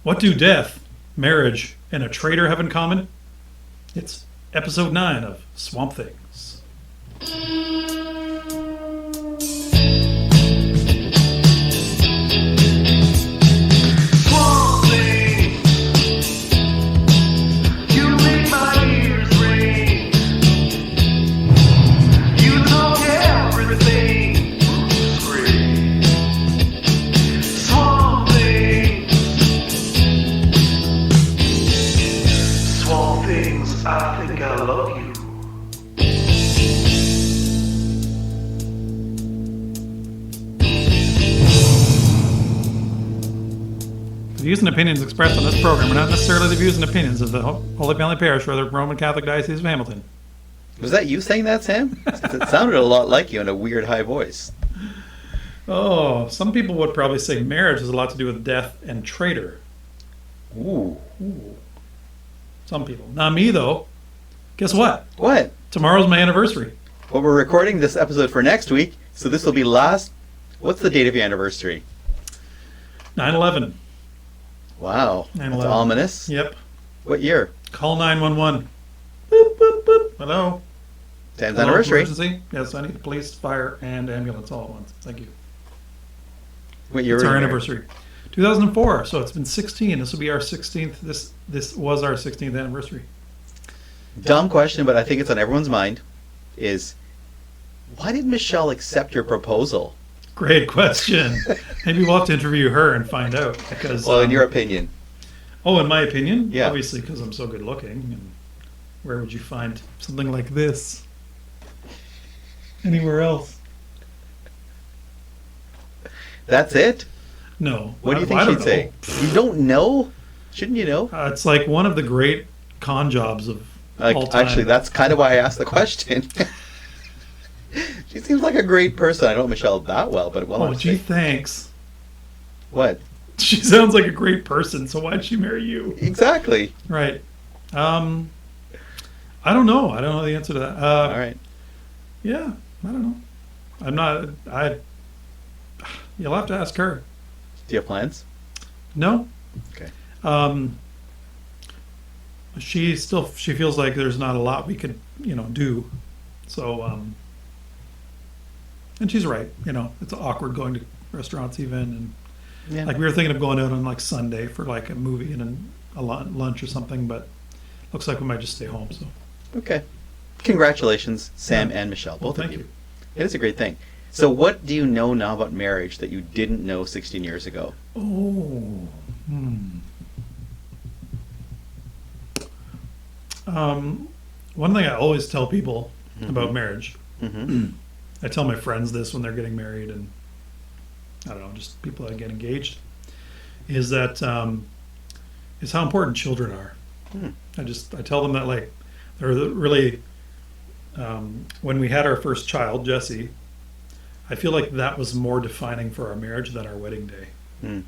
What do death, marriage, and a traitor have in common? It's episode 9 of Swamp Things. I think I love you. The views and opinions expressed on this program are not necessarily the views and opinions of the Holy Family Parish or the Roman Catholic Diocese of Hamilton. Was that you saying that, Sam? It sounded a lot like you in a weird high voice. Oh, some people would probably say marriage has a lot to do with death and traitor. Ooh. Some people. Not me, though. Guess what? What? Tomorrow's my anniversary. Well, we're recording this episode for next week, so this will be last... What's the date of your anniversary? 9/11. Wow. 9/11. That's ominous. Yep. What year? Call 911. Boop, boop, boop. Hello. Sam's Hello, anniversary. Emergency? Yes, I need the police, fire, and ambulance all at once. Thank you. What year It's were our you anniversary. 2004, so it's been 16. This will be our 16th. This was our 16th anniversary. Dumb question, but I think it's on everyone's mind, is why did Michelle accept your proposal? Great question. Maybe we'll have to interview her and find out. Because, Well, in your opinion. Oh, in my opinion? Yeah. Obviously, because I'm so good looking. And where would you find something like this? Anywhere else? That's it? No. What do you I think don't she'd say? know. You don't know? Shouldn't you know? It's like one of the great con jobs of all time. Actually, that's kind of why I asked the question. She seems like a great person. I don't know Michelle that well, but well, Oh, gee, thanks. What? She sounds like a great person, so why'd she marry you? Exactly. Right. I don't know. I don't know the answer to that. All right. Yeah, I don't know. I'm not. You'll have to ask her. Do you have plans? No. Okay. She feels like there's not a lot we could do. So and she's right. It's awkward going to restaurants even, and Yeah. like we were thinking of going out on like Sunday for like a movie and then a lunch or something, but looks like we might just stay home. So Okay. Congratulations, Sam Yeah. and Michelle, Well, both of thank you. you. It is a great thing. So what do you know now about marriage that you didn't know 16 years ago? Oh. One thing I always tell people about marriage, Mm-hmm. I tell my friends this when they're getting married, and I don't know, just people that get engaged, is that is how important children are. I tell them that like they're really when we had our first child, Jesse, I feel like that was more defining for our marriage than our wedding day. And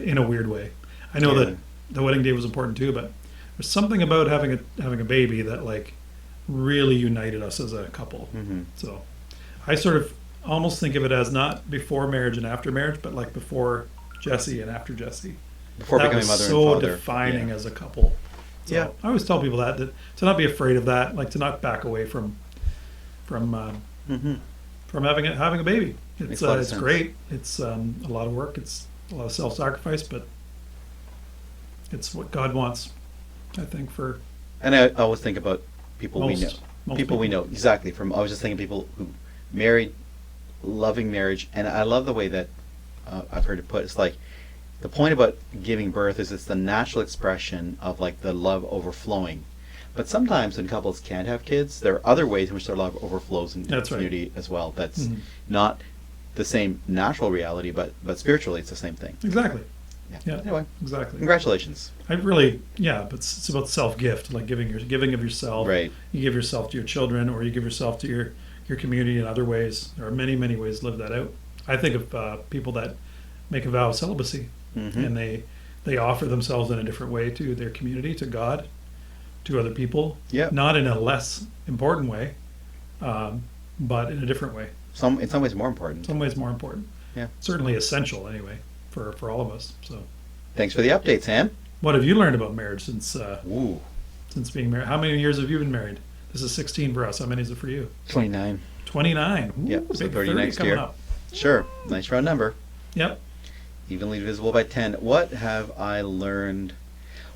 in a weird way. I know Yeah. that the wedding day was important too, but there's something about having a baby that like really united us as a couple. Mm-hmm. So I sort of almost think of it as not before marriage and after marriage, but like before Jesse and after Jesse. Before that becoming was mother so and father. defining as a couple. So Yeah. I always tell people that to not be afraid of that, like to not back away from Mm-hmm. having a baby. Makes a lot of It's sense. great. It's a lot of work. It's a lot of self-sacrifice, but it's what God wants, I think, for And I always think about people we know. most People we know, exactly. I was just thinking people who married, loving marriage, and I love the way that I've heard it put. It's like the point about giving birth is it's the natural expression of like the love overflowing. But sometimes when couples can't have kids, there are other ways in which their love overflows in the That's right. community as well. That's Mhm. not the same natural reality, but spiritually it's the same thing. Exactly. Yeah. Yeah. Anyway, Exactly. congratulations. I really, but it's about self-gift, like giving of yourself. Right. You give yourself to your children, or you give yourself to your community in other ways. There are many, many ways to live that out. I think of people that make a vow of celibacy, Mhm. and they offer themselves in a different way to their community, to God, to other people. Yeah. Not in a less important way, but in a different way. In some ways more important. Some ways more important. Yeah. Certainly essential anyway for all of us. So Thanks for the update, Sam. What have you learned about marriage Ooh, since being married? How many years have you been married? This is 16 for us. How many is it for you? 29. 29. Ooh, Yep, so big 30 next coming year. up. Sure, nice round number. Yep. Evenly divisible by 10. What have I learned?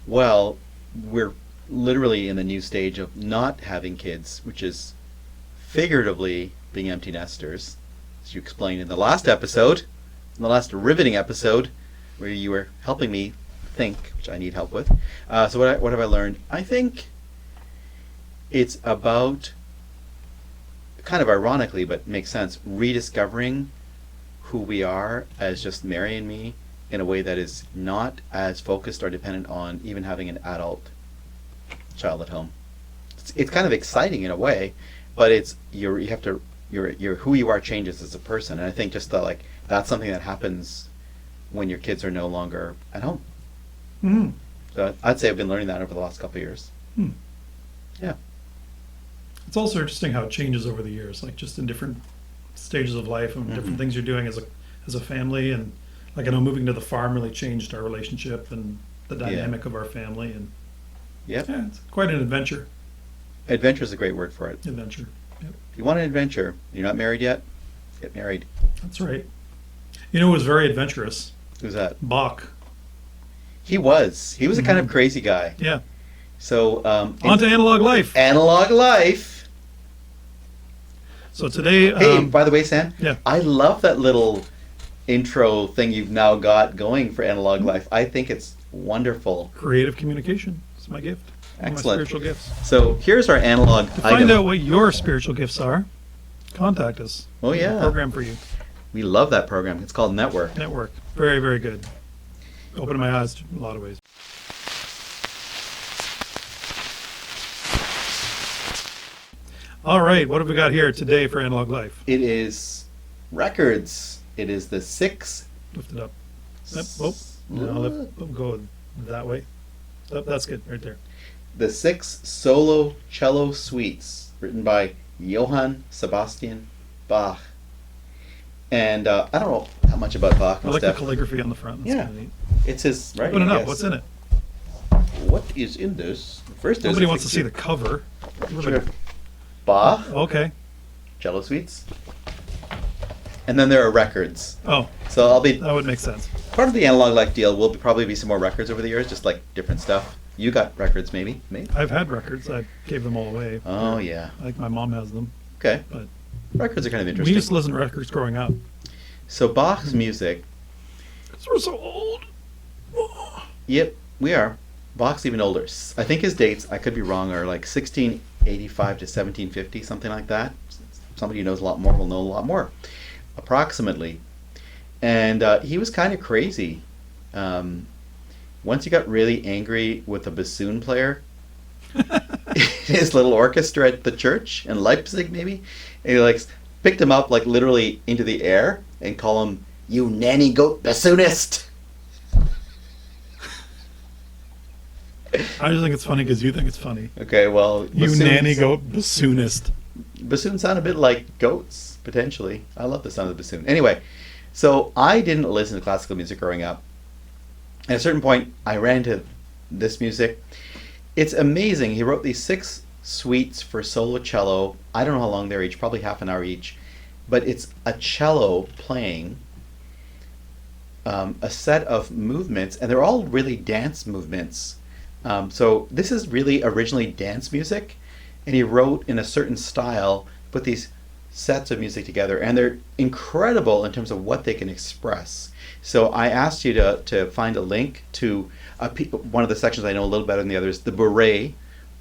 Well, we're literally in the new stage of not having kids, which is figuratively being empty nesters, as you explained in the last episode, in the last riveting episode, where you were helping me think, which I need help with. So what have I learned? I think it's about, kind of ironically, but makes sense, rediscovering who we are as just Mary and me in a way that is not as focused or dependent on even having an adult child at home. It's kind of exciting in a way, but it's your who you are changes as a person, and I think just that's something that happens when your kids are no longer at home. Mm. So I'd say I've been learning that over the last couple of years. Yeah. It's also interesting how it changes over the years, like just in different stages of life and different things you're doing as a family. And like I know moving to the farm really changed our relationship and the dynamic of our family. And Yep. yeah, it's quite an adventure. Adventure is a great word for it. Adventure. Yep. If you want an adventure, you're not married yet, get married. That's right. You know who was very adventurous? Who's that? Bach. He was a kind of crazy guy. Yeah. So On to analog life. analog life. So today, Hey, by the way, Sam, yeah. I love that little intro thing you've now got going for analog life. I think it's wonderful. Creative communication is my gift. One of Excellent. my spiritual gifts. So here's our analog To item. find out what your spiritual gifts are, contact us. Oh, We have a yeah. program for you. We love that program. It's called Network. Network. Very, very good. Opened my eyes in a lot of ways. All right, what have we got here today for Analog Life? It is records. It is the 6. Lift it up. Yep. Oh, no, go that way. Oh, that's good, right there. The 6 solo cello suites written by Johann Sebastian Bach. And I don't know how much about Bach. I like the Steph. calligraphy on the front. That's Yeah. kinda neat. It's his right. Open it up. What's in it? What is in this? First, there's Nobody a wants to see picture- the cover. picture of Bach Okay. cello suites, and then there are records. Oh, So I'll be that would make sense. part of the analog life deal. Will probably be some more records over the years, just like different stuff. You got records, maybe? I've had records. I gave them all away. Oh yeah. I think my mom has them. Okay. But Records are kind of we interesting. used to listen to records growing up. So Bach's music. 'Cause we're so old. Yep, we are. Bach's even older. I think his dates, I could be wrong, are like 1685 to 1750, something like that. Somebody who knows a lot more will know a lot more, approximately. And he was kind of crazy. Once he got really angry with a bassoon player, his little orchestra at the church in Leipzig, maybe, and he picked him up literally into the air and call him, "You nanny goat bassoonist." I just think it's funny because you think it's funny. Okay, well, You bassoons- nanny goat bassoonist. Bassoons sound a bit like goats, potentially. I love the sound of the bassoon. Anyway, so I didn't listen to classical music growing up. At a certain point, I ran into this music. It's amazing. He wrote these 6 suites for solo cello. I don't know how long they're each, probably half an hour each. But it's a cello playing a set of movements, and they're all really dance movements. So this is really originally dance music, and he wrote in a certain style, put these sets of music together, and they're incredible in terms of what they can express. So I asked you to find a link to one of the sections I know a little better than the others, the bourrée.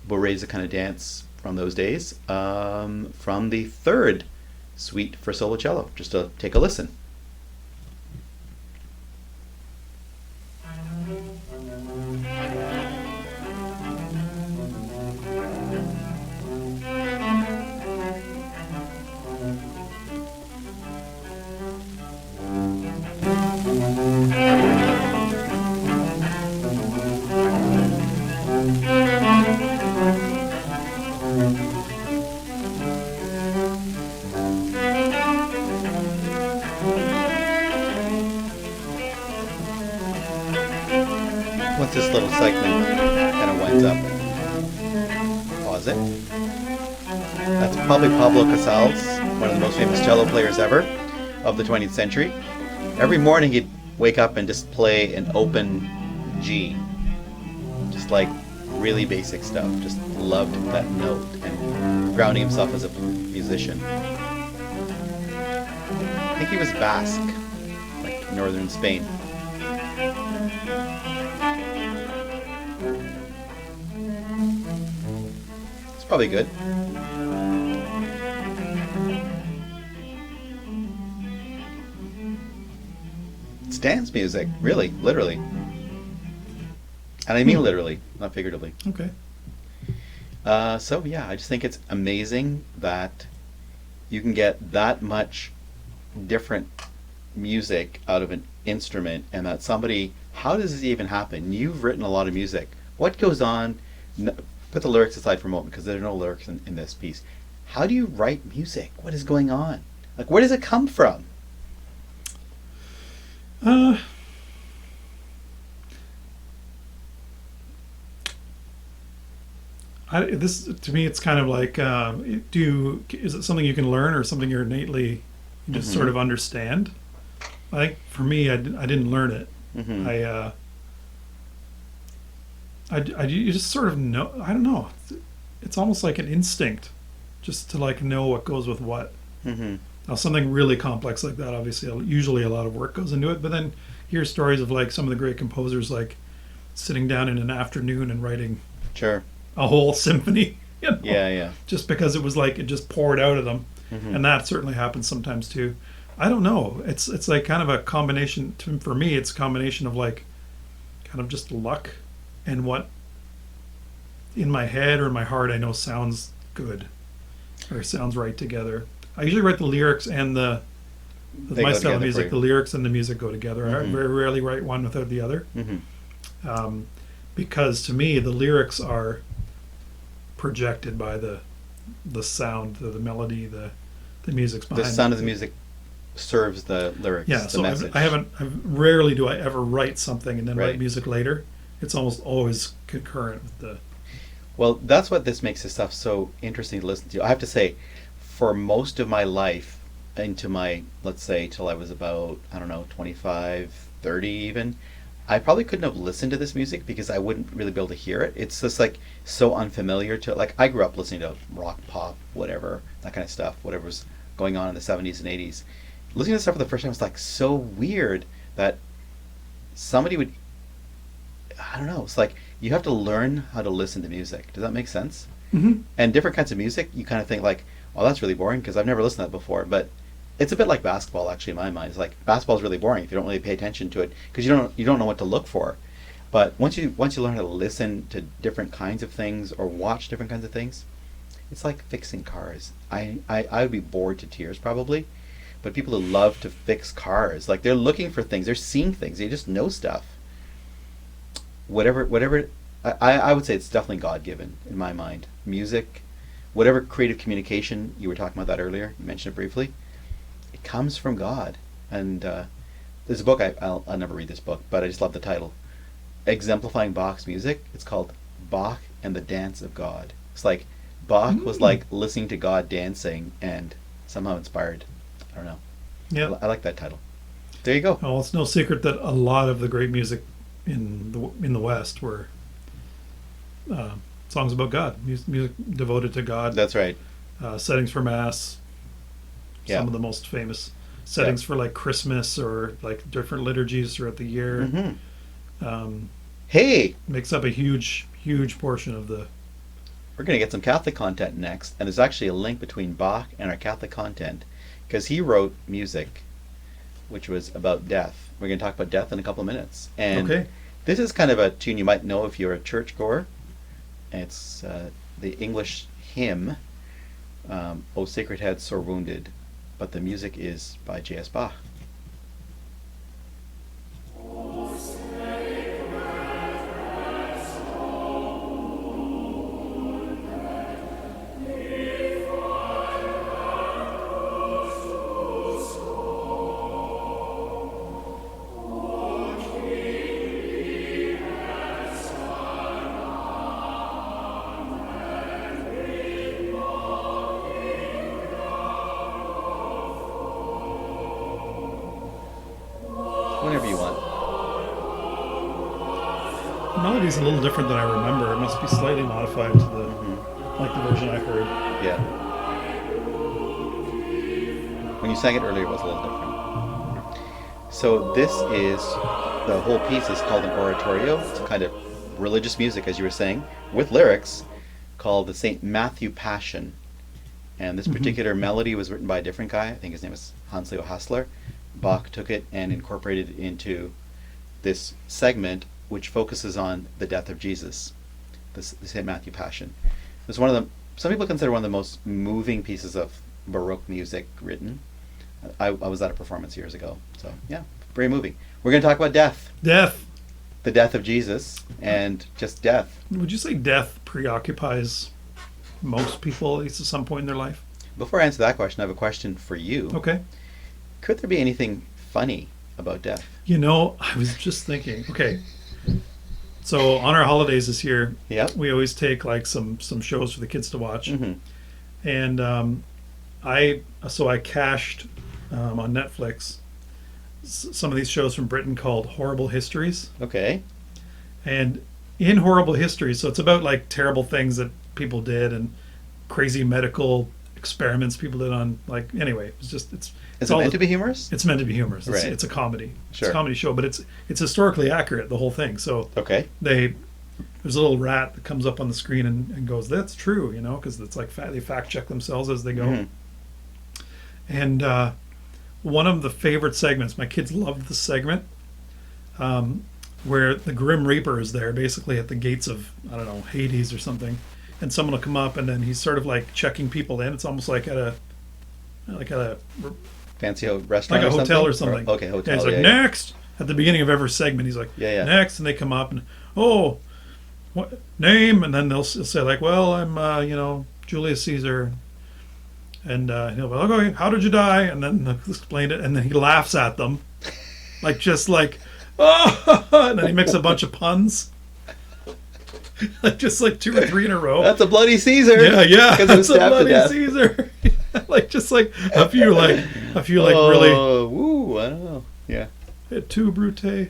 Bourrée is a kind of dance from those days, from the 3rd suite for solo cello. Just to take a listen. once this little segment kind of winds up, pause it. That's probably Pablo Casals, one of the most famous cello players ever of the 20th century. Every morning he'd wake up and just play an open G. Just like really basic stuff. Just loved that note and grounding himself as a musician. I think he was Basque, like northern Spain. It's probably good. It's dance music, really, literally. And I mean literally, not figuratively. Okay. So yeah, I just think it's amazing that you can get that much different music out of an instrument, and that somebody, how does this even happen? You've written a lot of music. What goes on? Put the lyrics aside for a moment, because there are no lyrics in this piece. How do you write music? What is going on? Like, where does it come from? This to me, it's kind of like, is it something you can learn or something you're innately you just sort of understand? I think for me, I didn't learn it. Mm-hmm. You just sort of know. I don't know. It's almost like an instinct, just to like know what goes with what. Mm-hmm. Now, something really complex like that, obviously, usually a lot of work goes into it. But then you hear stories of like some of the great composers, like sitting down in an afternoon and writing Sure. a whole symphony. You know? Yeah. Just because it was like it just poured out of them, and that certainly happens sometimes too. I don't know. It's like kind of a combination. For me, it's a combination of like kind of just luck and what in my head or in my heart I know sounds good or sounds right together. I usually write the lyrics and They my go style of together music. for The you. lyrics and the music go together. I very rarely write one without the other. Mm-hmm. Because to me the lyrics are projected by the sound, the melody, the music's behind The sound it. of the music serves the lyrics, Yeah, the so message. rarely do I ever write something and then Right. write music later. It's almost always concurrent with the. Well, that's what this makes this stuff so interesting to listen to. I have to say, for most of my life, into my, let's say, till I was about, I don't know, 25, 30 even, I probably couldn't have listened to this music because I wouldn't really be able to hear it. It's just like so unfamiliar to, like, I grew up listening to rock, pop, whatever, that kind of stuff, whatever was going on in the 70s and 80s. Listening to this stuff for the first time was like so weird that somebody would, I don't know, it's like you have to learn how to listen to music. Does that make sense? Mm-hmm. And different kinds of music, you kind of think like, oh, that's really boring because I've never listened to that before. But it's a bit like basketball, actually, in my mind. It's like basketball is really boring if you don't really pay attention to it because you don't know what to look for. But once you learn how to listen to different kinds of things or watch different kinds of things, it's like fixing cars. I would be bored to tears probably, but people who love to fix cars, like they're looking for things, they're seeing things, they just know stuff. Whatever, I would say it's definitely God-given in my mind. Music, whatever creative communication, you were talking about that earlier, you mentioned it briefly, it comes from God. And there's a book, I'll never read this book, but I just love the title, exemplifying Bach's music. It's called Bach and the Dance of God. It's like Bach was like listening to God dancing and somehow inspired. I don't know. Yeah. I like that title. There you go. Well, it's no secret that a lot of the great music in the West were songs about God, music devoted to God. That's right. Settings for Mass. Yeah. Some of the most famous settings for like Christmas or like different liturgies throughout the year. Mm-hmm. Hey, Makes up a huge portion of the. we're going to get some Catholic content next, and there's actually a link between Bach and our Catholic content because he wrote music which was about death. We're going to talk about death in a couple of minutes. And Okay. this is kind of a tune you might know if you're a churchgoer. It's the English hymn, O Sacred Head Sore Wounded, but the music is by J.S. Bach. melody's a little different than I remember. It must be slightly modified to the Hmm. like the version I heard. Yeah. When you sang it earlier, it was a little different. So this is the whole piece is called an oratorio. It's a kind of religious music, as you were saying, with lyrics, called the Saint Matthew Passion. And this particular melody was written by a different guy. I think his name is Hans Leo Hassler. Bach took it and incorporated it into this segment, which focuses on the death of Jesus, the Saint Matthew Passion. It's one of the some people consider one of the most moving pieces of Baroque music written. I was at a performance years ago, so yeah, very moving. We're going to talk about death, Death. the death of Jesus, and just death. Would you say death preoccupies most people at least at some point in their life? Before I answer that question, I have a question for you. Okay. Could there be anything funny about death? You know, I was just thinking. Okay. So on our holidays this year, Yep. we always take like some shows for the kids to watch, Mm-hmm. and I cached on Netflix some of these shows from Britain called Horrible Histories. Okay. And in Horrible Histories, so it's about like terrible things that people did and crazy medical experiments people did on, like, anyway, it's Is it all meant to be humorous? it's meant to be humorous. It's, Right. it's a comedy. It's Sure. a comedy show, but it's historically accurate, the whole thing. So Okay. there's a little rat that comes up on the screen and goes, "That's true," you know, because it's like they fact check themselves as they go. Mhm. And one of the favorite segments, my kids loved this segment, where the Grim Reaper is there, basically at the gates of, I don't know, Hades or something, and someone will come up and then he's sort of like checking people in. It's almost like at a Fancy restaurant, like a or hotel or something. Okay, hotel. Yeah, he's like, yeah. next at the beginning of every segment. He's like, Yeah. next, and they come up and, oh, what name? And then they'll say like, well, I'm Julius Caesar. And he'll be like, okay, how did you die? And then they'll explain it, and then he laughs at them, like just like, oh, and then he makes a bunch of puns, like just like 2 or 3 in a row. That's a bloody Caesar. Yeah, Because it was that's a stabbed to bloody death. Caesar. Like just like a few Oh, really woo, I don't know. Yeah. too brute. There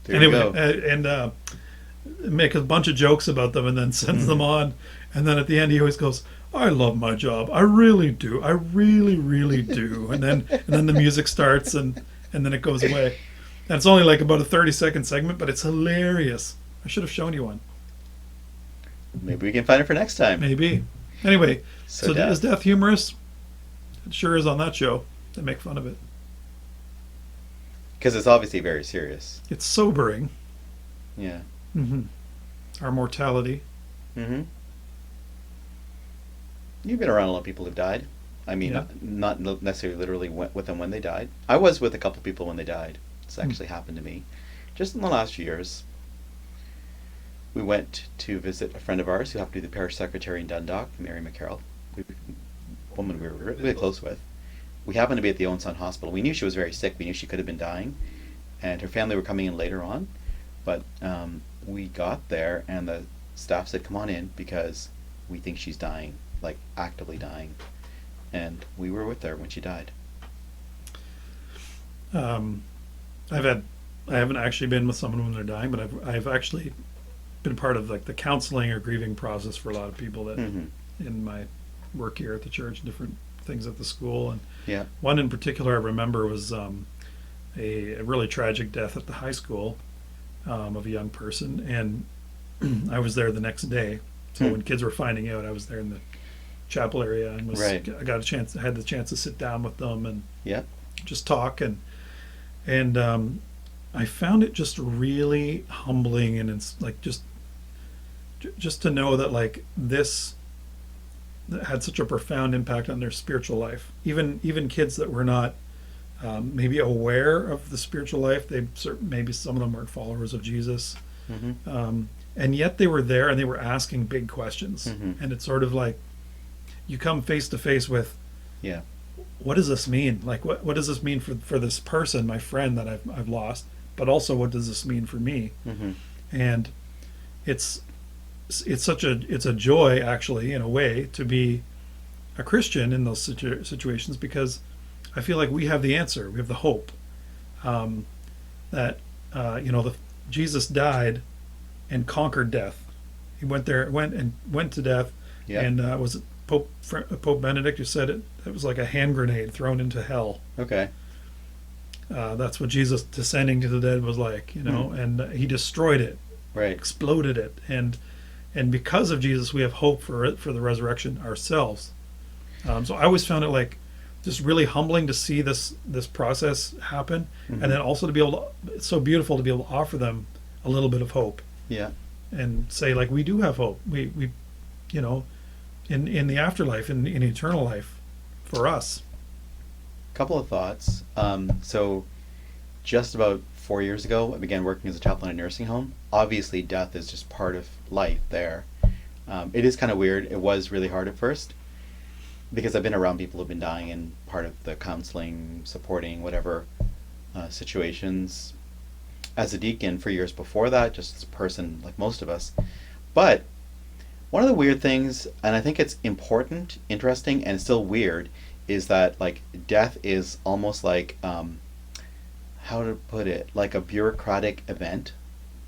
Anyway, you go. and make a bunch of jokes about them, and then sends them on. And then at the end, he always goes, "I love my job. I really do. I really, really do." And then the music starts, and then it goes away. And it's only like about a 30-second segment, but it's hilarious. I should have shown you one. Maybe we can find it for next time. Maybe. Anyway, so death. is death humorous? It sure is on that show. They make fun of it. Because it's obviously very serious. It's sobering. Yeah. Hmm. Our mortality. Mm-hmm. You've been around a lot of people who've died. I mean, Yeah. not necessarily literally went with them when they died. I was with a couple people when they died. It's actually happened to me. Just in the last few years. We went to visit a friend of ours who happened to be the parish secretary in Dundalk, Mary McCarroll, a woman we were really close with. We happened to be at the Owen Son Hospital. We knew she was very sick. We knew she could have been dying. And her family were coming in later on. But we got there and the staff said, "Come on in because we think she's dying, like actively dying." And we were with her when she died. I haven't actually been with someone when they're dying, but I've actually been part of like the counseling or grieving process for a lot of people that Mm-hmm. in my work here at the church, different things at the school, and Yeah. one in particular I remember was a really tragic death at the high school of a young person, and I was there the next day. So when kids were finding out, I was there in the chapel area and Right. I had the chance to sit down with them and Yeah. just talk, and I found it just really humbling, and it's like just to know that like this that had such a profound impact on their spiritual life. Even kids that were not maybe aware of the spiritual life, maybe some of them weren't followers of Jesus, Mm-hmm. and yet they were there and they were asking big questions. Mhm. And it's sort of like you come face to face with, Yeah. what does this mean? Like, what does this mean for this person, my friend that I've lost? But also, what does this mean for me? Mm-hmm. And it's a joy, actually, in a way, to be a Christian in those situations, because I feel like we have the answer, we have the hope, that Jesus died and conquered death. He went to death, Yeah. and was it Pope Benedict who said it? It was like a hand grenade thrown into hell. Okay. That's what Jesus descending to the dead was like, and he destroyed it, Right. exploded it, and because of Jesus, we have hope for the resurrection ourselves. So I always found it like just really humbling to see this process happen, Mm-hmm. and then also to be able to, it's so beautiful to be able to offer them a little bit of hope Yeah. and say like we do have hope. We in the afterlife, in eternal life, for us. Couple of thoughts. So, just about 4 years ago, I began working as a chaplain in a nursing home. Obviously, death is just part of life there. It is kind of weird. It was really hard at first because I've been around people who've been dying and part of the counseling, supporting, whatever situations as a deacon for years before that, just as a person like most of us. But one of the weird things, and I think it's important, interesting, and still weird, is that like death is almost like how to put it, like a bureaucratic event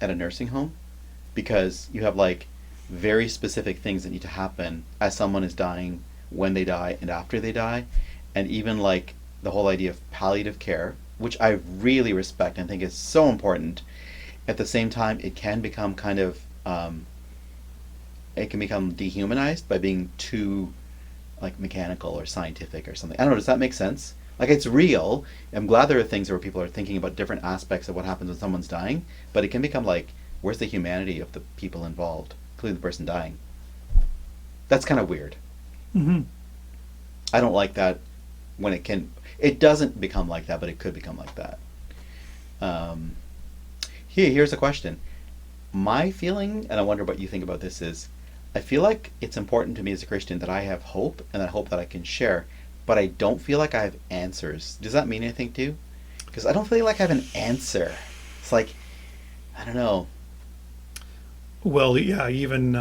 at a nursing home, because you have like very specific things that need to happen as someone is dying, when they die, and after they die, and even like the whole idea of palliative care, which I really respect and think is so important. At the same time, it can become kind of it can become dehumanized by being too like mechanical or scientific or something. I don't know, does that make sense? Like, it's real. I'm glad there are things where people are thinking about different aspects of what happens when someone's dying, but it can become like, where's the humanity of the people involved, including the person dying? That's kind of weird. Mm-hmm. I don't like that when it doesn't become like that, but it could become like that. Here's a question. My feeling, and I wonder what you think about this, is I feel like it's important to me as a Christian that I have hope, and that hope that I can share, but I don't feel like I have answers. Does that mean anything to you? Because I don't feel like I have an answer. It's like, I don't know. Well, yeah, even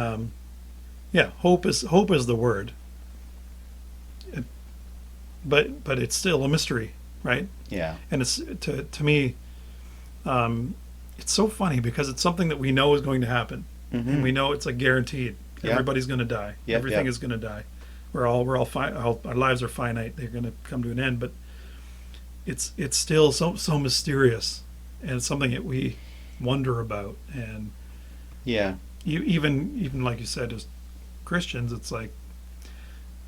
hope is the word. But it's still a mystery, right? Yeah. And it's to me, it's so funny because it's something that we know is going to happen, Mm-hmm. and we know it's like guaranteed. Yeah. Everybody's going to die. Yeah, Everything yeah. is going to die. We're all our lives are finite. They're going to come to an end. But it's still so mysterious, and it's something that we wonder about. And Yeah. even like you said, as Christians, it's like,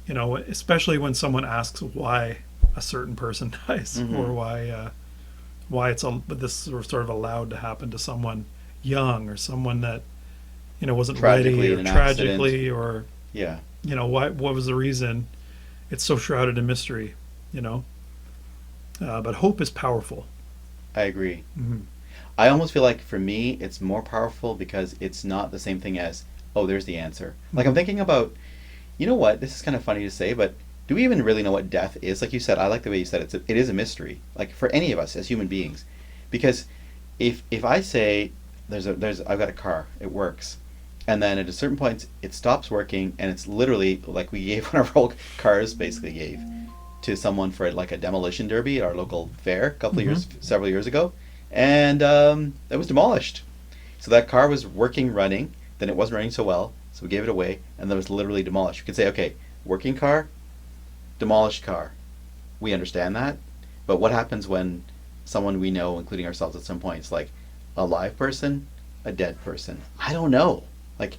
especially when someone asks why a certain person dies, Mhm. or why this sort of allowed to happen to someone young, or someone that wasn't Tragically ready, in or an tragically, or Yeah. what was the reason. It's so shrouded in mystery, but hope is powerful. I agree. Mm-hmm. I almost feel like for me, it's more powerful because it's not the same thing as, oh, there's the answer. Like, I'm thinking about, you know what, this is kind of funny to say, but do we even really know what death is? Like you said, I like the way you said it. It is a mystery, like for any of us as human beings. Because if I say, I've got a car, it works, and then at a certain point it stops working, and it's literally like we gave one of our old cars, basically gave to someone for like a demolition derby at our local fair several years ago, and it was demolished. So that car was running, then it wasn't running so well, so we gave it away, and then it was literally demolished. You could say, okay, working car, demolished car. We understand that, but what happens when someone we know, including ourselves at some point, is like a live person, a dead person? I don't know. Like,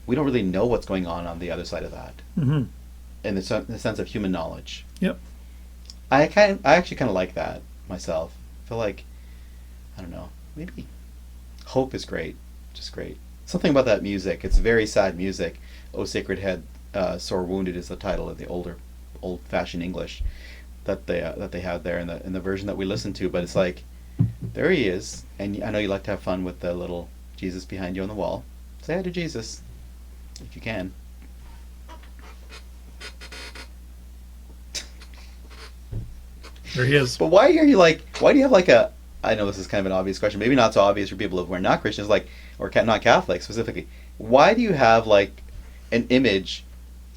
we don't really know what's going on the other side of that, Mm-hmm. in the sense of human knowledge. Yep. I actually kind of like that myself. I feel like, I don't know, maybe hope is great, just great. Something about that music. It's very sad music. "O Sacred Head, Sore Wounded" is the title of the old-fashioned English that they had there in the version that we listened to. But it's like, there he is, and I know you like to have fun with the little Jesus behind you on the wall. Say hi to Jesus, if you can. There he is. But why do you have like a, I know this is kind of an obvious question, maybe not so obvious for people who are not Christians, like, or not Catholic specifically. Why do you have like an image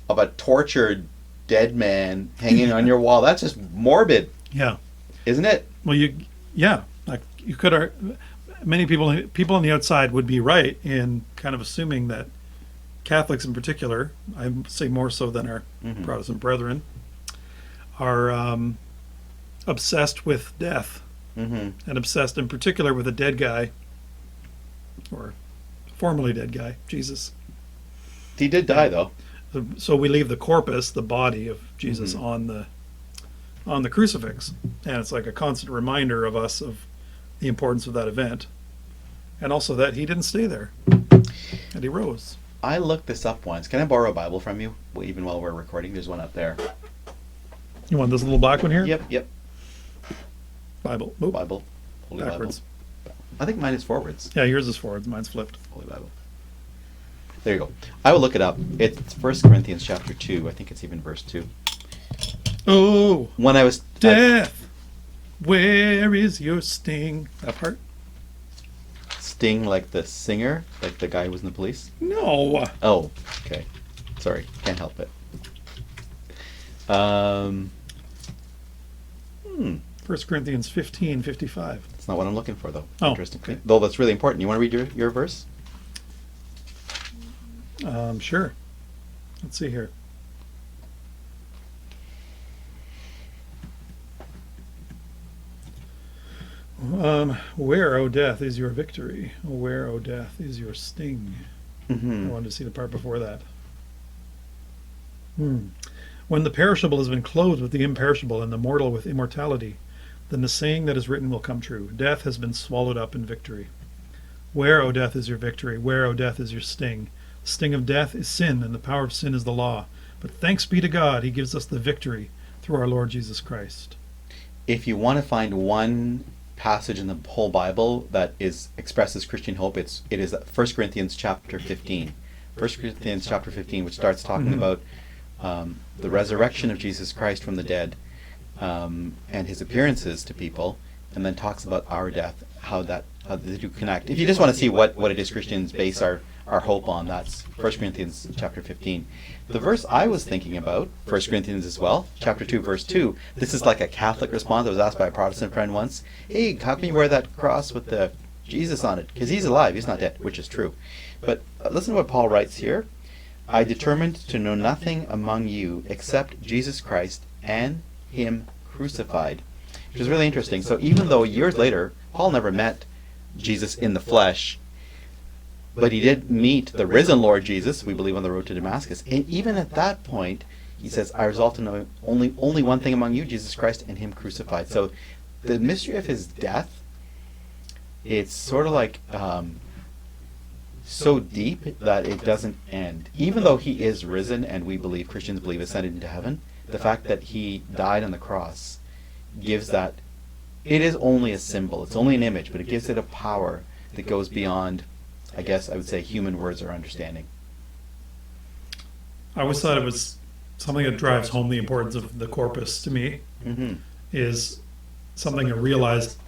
of a tortured dead man hanging on your wall? That's just morbid, Yeah. isn't it? Well, like you could, many people on the outside would be right in kind of assuming that Catholics in particular, I say more so than our Protestant brethren, are obsessed with death, and obsessed in particular with a dead guy, or formerly dead guy, Jesus. He did die, though. So we leave the corpus, the body of Jesus, on the crucifix, and it's like a constant reminder of us of the importance of that event, and also that he didn't stay there, and he rose. I looked this up once. Can I borrow a Bible from you? Well, even while we're recording, there's one up there. You want this little black one here? Yep. Bible. Oop. Bible. Holy Backwards. Bible. I think mine is forwards. Yeah, yours is forwards. Mine's flipped. Holy Bible. There you go. I will look it up. It's 1 Corinthians chapter 2. I think it's even verse 2. Oh, When I was... death, where is your sting? That part? Sting like the singer? Like the guy who was in the police? No. Oh, okay. Sorry. Can't help it. 1 Corinthians 15:55. That's not what I'm looking for, though. Oh, Interesting. okay. Though that's really important. You want to read your verse? Sure. Let's see here. Where, O death, is your victory? Where, O death, is your sting? I wanted to see the part before that. When the perishable has been clothed with the imperishable and the mortal with immortality, then the saying that is written will come true. Death has been swallowed up in victory. Where, O death, is your victory? Where, O death, is your sting? The sting of death is sin, and the power of sin is the law. But thanks be to God, he gives us the victory through our Lord Jesus Christ. If you want to find one passage in the whole Bible that expresses Christian hope, it is 1 Corinthians chapter 15. 1 Corinthians chapter 15, which starts talking about the resurrection of Jesus Christ from the dead, and his appearances to people, and then talks about our death, how the two connect. If you just want to see what it is Christians base our hope on, that's 1 Corinthians chapter 15. The verse I was thinking about, 1 Corinthians as well, chapter 2, verse 2, this is like a Catholic response. I was asked by a Protestant friend once, hey, how can you wear that cross with the Jesus on it? Because he's alive, he's not dead, which is true. But listen to what Paul writes here. I determined to know nothing among you except Jesus Christ and him crucified. Which is really interesting. So even though years later, Paul never met Jesus in the flesh, but he did meet the risen Lord Jesus, we believe, on the road to Damascus. And even at that point, he says, I resolve to know only one thing among you, Jesus Christ and him crucified. So the mystery of his death, it's sort of like so deep that it doesn't end. Even though he is risen, and we believe, Christians believe, ascended into heaven, the fact that he died on the cross gives that, it is only a symbol, it's only an image, but it gives it a power that goes beyond, I guess I would say, human words or understanding. I always thought it was something that drives home the importance of the corpus to me, is something I realized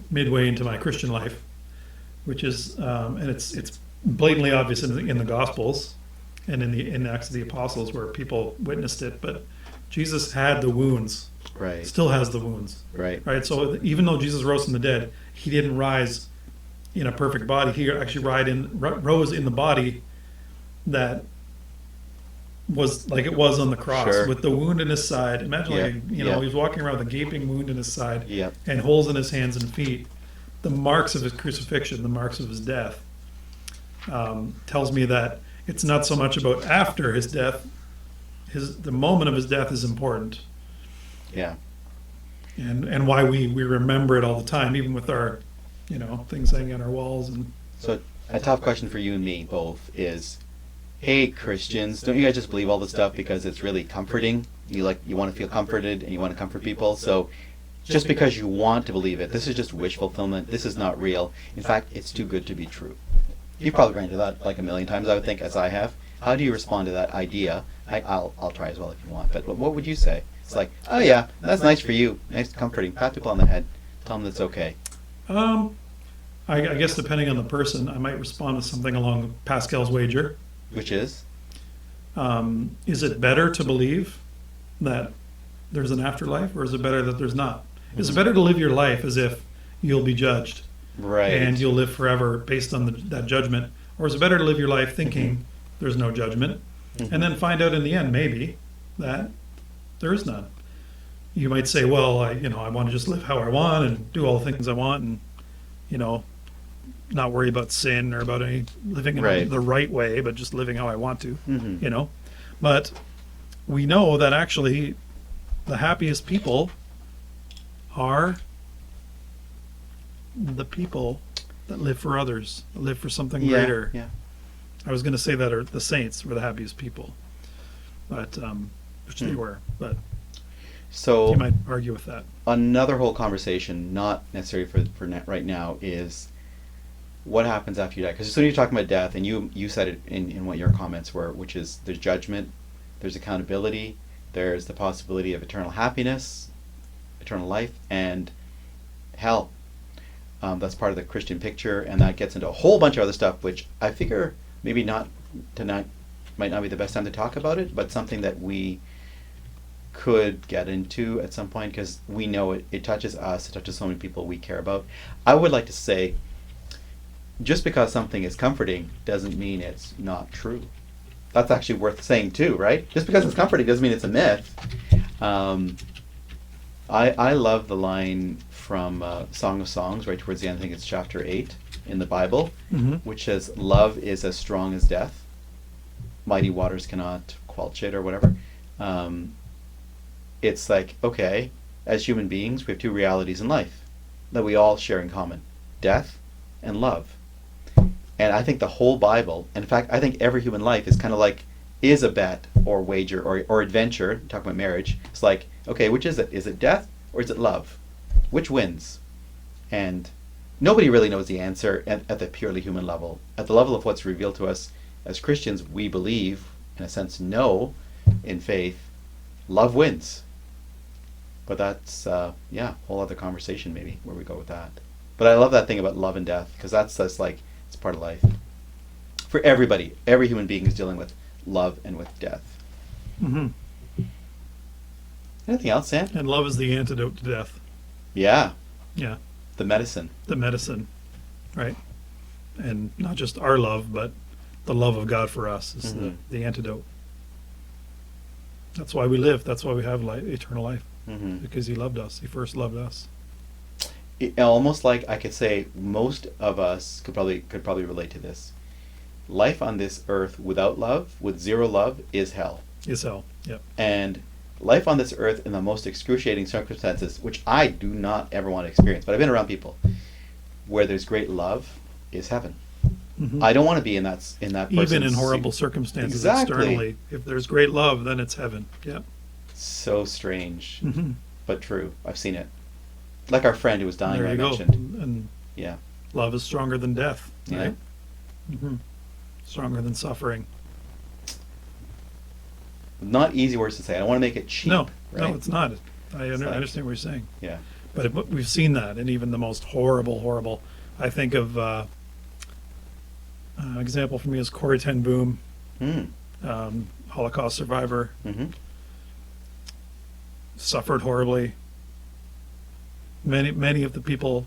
midway into my Christian life, which is, and it's blatantly obvious in the Gospels and in Acts of the Apostles where people witnessed it, but Jesus had the wounds, Right. still has the wounds. Right. Right. So even though Jesus rose from the dead, he didn't rise in a perfect body. He actually rose in the body that was like it was on the cross, Sure. with the wound in his side. Imagine, Yeah. like, he was walking around with a gaping wound in his side, Yep. and holes in his hands and feet. The marks of his crucifixion, the marks of his death, tells me that it's not so much about after his death. The moment of his death is important. Yeah. And why we remember it all the time, even with our, things hanging on our walls. And So a tough question for you and me both is, hey Christians, don't you guys just believe all this stuff because it's really comforting? You want to feel comforted and you want to comfort people. So just because you want to believe it, this is just wish fulfillment. This is not real. In fact, it's too good to be true. You've probably ran into that like a million times, I would think, as I have. How do you respond to that idea? I'll try as well if you want, but what would you say? It's like, oh yeah, that's nice for you. Nice, comforting. Pat people on the head. Tell them that's okay. I guess depending on the person, I might respond with something along Pascal's wager. Which is? Is it better to believe that there's an afterlife, or is it better that there's not? Is it better to live your life as if you'll be judged Right. and you'll live forever based on that judgment? Or is it better to live your life thinking there's no judgment, and then find out in the end maybe that there is none? You might say, well, I want to just live how I want and do all the things I want, and not worry about sin or about any living in Right. the right way, but just living how I want to. Mhm. But we know that actually the happiest people are the people that live for others, that live for something Yeah. greater. Yeah. I was going to say that are the saints were the happiest people, but which they were. But So you might argue with that. another whole conversation, not necessarily for right now, is what happens after you die. Because as soon as you're talking about death, and you said it in what your comments were, which is there's judgment, there's accountability, there's the possibility of eternal happiness, eternal life, and hell. That's part of the Christian picture, and that gets into a whole bunch of other stuff, which I figure maybe not tonight might not be the best time to talk about it, but something that we could get into at some point, because we know it touches us, it touches so many people we care about. I would like to say, just because something is comforting doesn't mean it's not true. That's actually worth saying too, right? Just because it's comforting doesn't mean it's a myth. I love the line from Song of Songs, right towards the end, I think it's chapter 8 in the Bible, which says, love is as strong as death. Mighty waters cannot quench it, or whatever. It's like, okay, as human beings, we have two realities in life that we all share in common: death and love. And I think the whole Bible, in fact, I think every human life is kind of like, is a bet or wager or adventure, talking about marriage. It's like, okay, which is it? Is it death or is it love? Which wins? And nobody really knows the answer at the purely human level. At the level of what's revealed to us as Christians, we believe, in a sense, know in faith, love wins. But that's, a whole other conversation maybe where we go with that. But I love that thing about love and death, because that's like, it's part of life. For everybody, every human being is dealing with love and with death. Mm-hmm. Anything else, Sam? And love is the antidote to death. Yeah, Yeah, the medicine. the medicine, right? And not just our love, but the love of God for us is the antidote. That's why we live. That's why we have eternal life, because He loved us. He first loved us. Almost like I could say most of us could probably relate to this. Life on this earth without love, with zero love, is hell. Is hell. Yep. And life on this earth in the most excruciating circumstances, which I do not ever want to experience, but I've been around people where there's great love, is heaven. Mm-hmm. I don't want to be in that person's, Even in horrible circumstances Exactly. externally. If there's great love, then it's heaven. Yep. So strange, Mm-hmm. but true. I've seen it. Like our friend who was dying, There I you go. mentioned. And Yeah. love is stronger than death. Yeah. Right? Mm-hmm. Stronger than suffering. Not easy words to say. I don't want to make it cheap. No, right? no, it's not. I It's like- understand what you're saying. Yeah. But we've seen that in even the most horrible. I think of example for me is Corrie ten Boom, Holocaust survivor, Mm-hmm. suffered horribly. Many of the people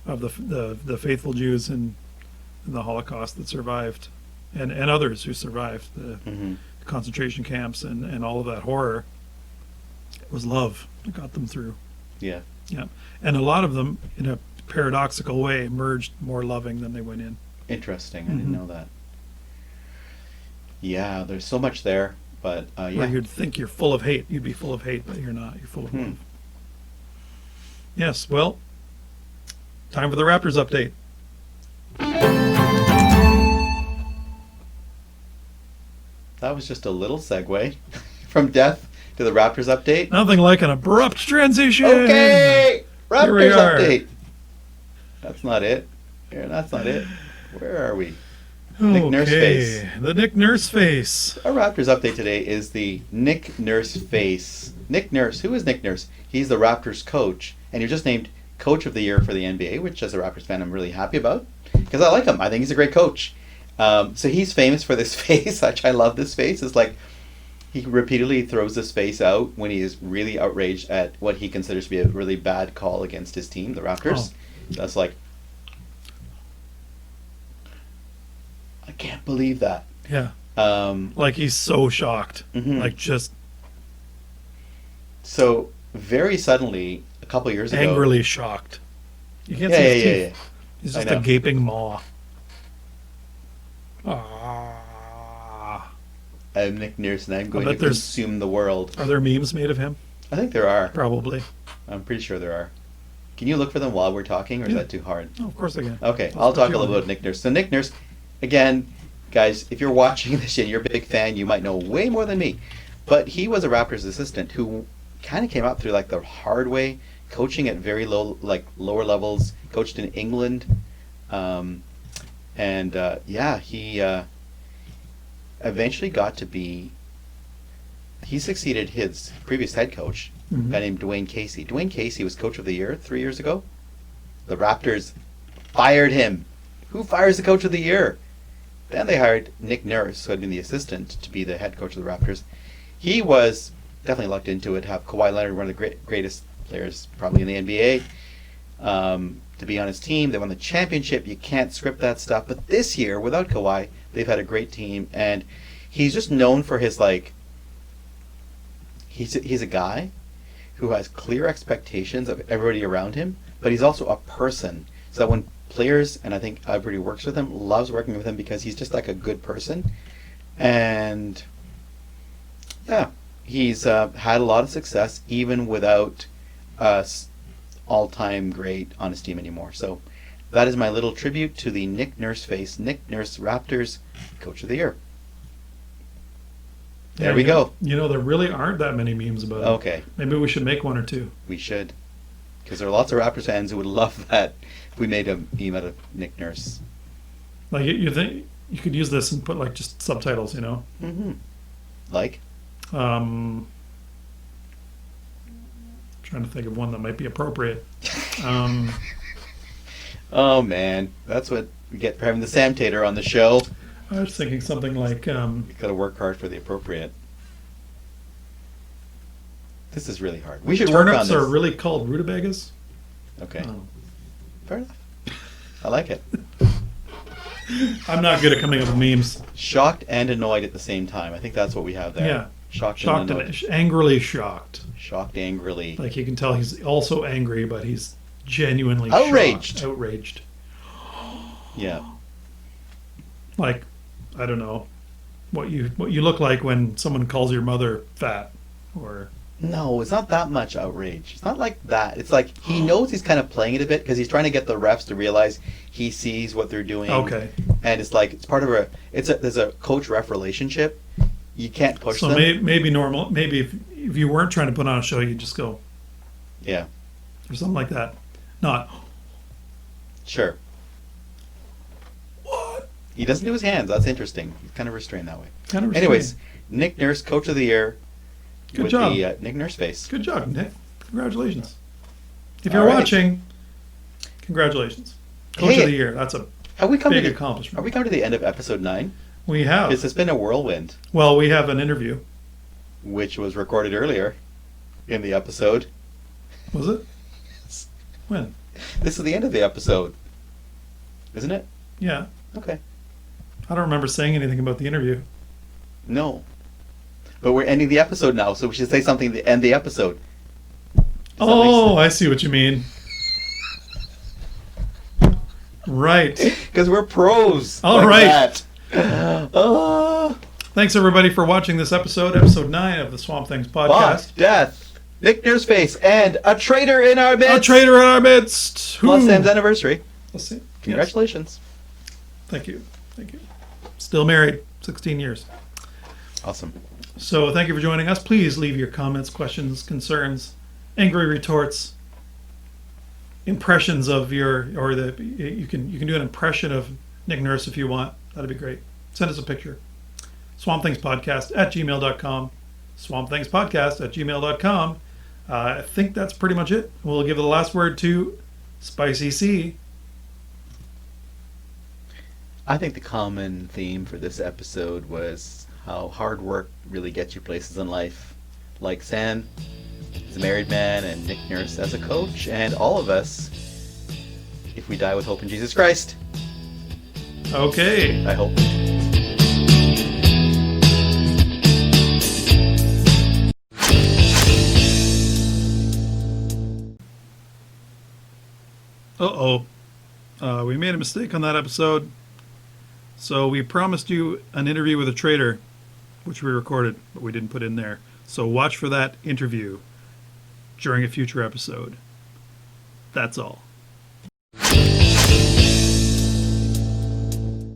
of the faithful Jews in the Holocaust that survived, and others who survived the concentration camps and all of that horror, it was love that got them through. Yeah. Yeah, and a lot of them, in a paradoxical way, emerged more loving than they went in. Interesting. I didn't know that. Yeah, there's so much there, but Where yeah. you'd think you're full of hate, you'd be full of hate, but you're not. You're full of love. Yes. Well, time for the Raptors update. That was just a little segue from death to the Raptors update. Nothing like an abrupt transition. Okay, Here we Raptors are. update. That's not it. Yeah, that's not it. Where are we? Nick Nurse face. The Nick Nurse face. Our Raptors update today is the Nick Nurse face. Nick Nurse. Who is Nick Nurse? He's the Raptors coach, and he was just named Coach of the Year for the NBA, which as a Raptors fan I'm really happy about, because I like him. I think he's a great coach. So he's famous for this face, which I love this face. It's like he repeatedly throws this face out when he is really outraged at what he considers to be a really bad call against his team, the Raptors. That's like, believe that. Yeah. Um, Like he's so shocked. Mhm. Like just so very suddenly, a couple years ago, angrily shocked. You can't yeah, see yeah, his yeah, teeth. yeah. He's I just a know. gaping maw. Ah. I'm Nick Nurse, and I'm going bet to there's- consume the world. Are there memes made of him? I think there are. Probably. I'm pretty sure there are. Can you look for them while we're talking, or is Yeah. that too hard? Oh, of course I can. Okay, That's I'll what talk a you little want. about Nick Nurse. So Nick Nurse, again, guys, if you're watching this and you're a big fan, you might know way more than me. But he was a Raptors assistant who kind of came up through like the hard way, coaching at very low, like lower levels. Coached in England, he eventually got to be. He succeeded his previous head coach, a guy named Dwayne Casey. Dwayne Casey was coach of the year 3 years ago. The Raptors fired him. Who fires the coach of the year? Then they hired Nick Nurse, who had been the assistant, to be the head coach of the Raptors. He was definitely lucked into it. Have Kawhi Leonard, one of the greatest players probably in the NBA, to be on his team. They won the championship. You can't script that stuff. But this year, without Kawhi, they've had a great team, and he's just known for his like. He's a guy who has clear expectations of everybody around him, but he's also a person. So that when players, and I think everybody who works with him, loves working with him because he's just like a good person. And yeah, he's had a lot of success even without all-time great on his team anymore. So that is my little tribute to the Nick Nurse face. Nick Nurse, Raptors Coach of the Year. There we go. You know, there really aren't that many memes about him. Okay, Maybe we should make one or two. we should. Because there are lots of Raptors fans who would love that if we made a meme out of Nick Nurse. Like you think you could use this and put like just subtitles, you know? Mm-hmm. Like? Trying to think of one that might be appropriate. Oh man, that's what we get for having the Sam Tater on the show. I was thinking something like, You gotta work hard for the appropriate. This is really hard. We should work on turnips this. are really called rutabagas. Okay, Oh. fair enough. I like it. I'm not good at coming up with memes. Shocked and annoyed at the same time. I think that's what we have there. Yeah. Shocked Shocked and and annoyed. angrily shocked. Shocked angrily. Like you can tell he's also angry, but he's genuinely Outraged. shocked, outraged. Yeah. Like, I don't know, what you look like when someone calls your mother fat, or No, it's not that much outrage. It's not like that. It's like he knows he's kind of playing it a bit because he's trying to get the refs to realize he sees what they're doing. okay. And it's like it's part of there's a coach ref relationship. You can't push So them. maybe normal. Maybe if you weren't trying to put on a show, you'd just go Yeah, or something like that. Not sure. what He doesn't do his hands. That's interesting. He's kind of restrained that way. kind of. Anyways, restrained. Nick Nurse, Coach of the Year. Good with job. the Nick Nurse face. Good job, Nick. Congratulations. If All you're right. watching, congratulations. Coach Hey, of the year. That's a Have we come big to the, accomplishment. Are we come to the end of episode 9? We have. It's been a whirlwind, Well, we have an interview. which was recorded earlier in the episode. Was it? When? This is the end of the episode, isn't it? Yeah. Okay. I don't remember saying anything about the interview. No. But we're ending the episode now, so we should say something to end the episode. Does that make Oh, I see what you mean. Right. Because we're pros. All like right. that. Oh. Thanks everybody for watching this episode 9 of the Swamp Things Bach, podcast. death, Nick Nurse face, and a traitor in our midst. A traitor in our midst. Plus Who? Sam's anniversary. Let's see. Yes. Congratulations. Thank you. Thank you. Still married, 16 years. Awesome. So thank you for joining us. Please leave your comments, questions, concerns, angry retorts, impressions of you can do an impression of Nick Nurse if you want. That'd be great. Send us a picture. swampthingspodcast@gmail.com. swampthingspodcast@gmail.com. I think that's pretty much it. We'll give the last word to Spicy C. I think the common theme for this episode was how hard work really gets you places in life. Like Sam as a married man and Nick Nurse as a coach, and all of us, if we die with hope in Jesus Christ. Okay. I hope. Uh-oh. We made a mistake on that episode. So we promised you an interview with a trader, which we recorded, but we didn't put in there. So watch for that interview during a future episode. That's all.